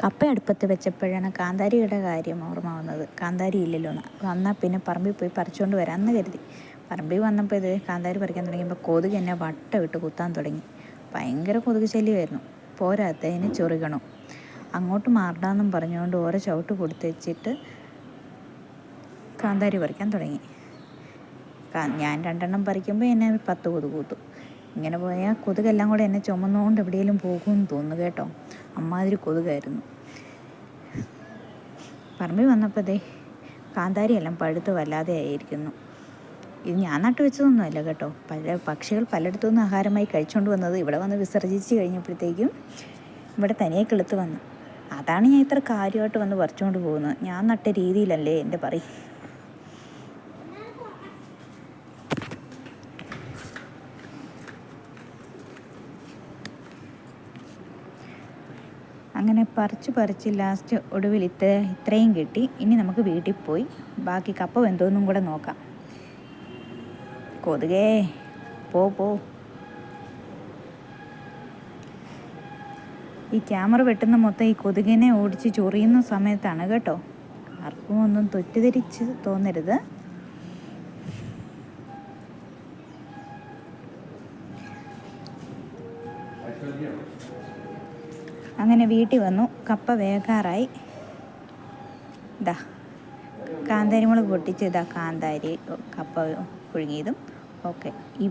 കപ്പ അടുപ്പത്ത് വെച്ചപ്പോഴാണ് കാന്താരിയുടെ കാര്യം ഓർമ്മ വന്നത്. കാന്താരി ഇല്ലല്ലോ എന്ന്. വന്നാൽ പിന്നെ പറമ്പിൽ പോയി പറിച്ചുകൊണ്ട് വരാമെന്ന് കരുതി. പറമ്പിൽ വന്നപ്പോൾ ഇത് കാന്താരി പറിക്കാൻ തുടങ്ങിയപ്പോൾ കൊതുക് എന്നെ വട്ടം ഇട്ട് കുത്താൻ തുടങ്ങി. ഭയങ്കര കൊതുക് ശല്യമായിരുന്നു. പോരാത്തതിന് ചൊറികണം. അങ്ങോട്ട് മാറണമെന്നും പറഞ്ഞുകൊണ്ട് ഓരോ ചവിട്ട് കൊടുത്ത് വെച്ചിട്ട് കാന്താരി പറിക്കാൻ തുടങ്ങി. ഞാൻ 2 പറിക്കുമ്പോൾ എന്നെ 10 കൊതുക് കുത്തും. ഇങ്ങനെ പോയാൽ കൊതുകെല്ലാം കൂടെ എന്നെ ചുമന്നുകൊണ്ട് എവിടെയെങ്കിലും പോകുമെന്ന് തോന്നുന്നു കേട്ടോ. അമ്മാതിരി കൊതുകായിരുന്നു. പറമ്പിൽ വന്നപ്പോൾ കാന്താരി എല്ലാം പഴുത്ത് വല്ലാതെ ആയിരിക്കുന്നു. ഇത് ഞാൻ നട്ടു വെച്ചതൊന്നുമല്ല കേട്ടോ. പല പക്ഷികൾ പലയിടത്തു നിന്ന് ആഹാരമായി കഴിച്ചുകൊണ്ട് വന്നത് ഇവിടെ വന്ന് വിസർജിച്ച് കഴിഞ്ഞപ്പോഴത്തേക്കും ഇവിടെ തനിയെ കിളുത്ത് വന്നു. അതാണ് ഞാൻ ഇത്ര കാര്യമായിട്ട് വന്ന് പറിച്ചുകൊണ്ട് പോകുന്നത്. ഞാൻ നട്ട രീതിയിലല്ലേ എൻ്റെ പറയും. അങ്ങനെ പറിച്ച് ലാസ്റ്റ് ഒടുവിൽ ഇത്രയും കിട്ടി. ഇനി നമുക്ക് വീട്ടിൽ പോയി ബാക്കി കപ്പ വെന്തോന്നും കൂടെ നോക്കാം. കൊതുകേ പോ. ഈ ക്യാമറ വെട്ടുന്ന മൊത്തം ഈ കൊതുകിനെ ഓടിച്ച് ചൊറിയുന്ന സമയത്താണ് കേട്ടോ. ആർക്കും ഒന്നും തെറ്റിദ്ധരിച്ച് തോന്നരുത്. അങ്ങനെ വീട്ടിൽ വന്നു. കപ്പ വേകാറായി. കാന്താരി മുളക് പൊട്ടിച്ച് കാന്താരി കപ്പ പുഴുങ്ങിയതും ഓക്കെ.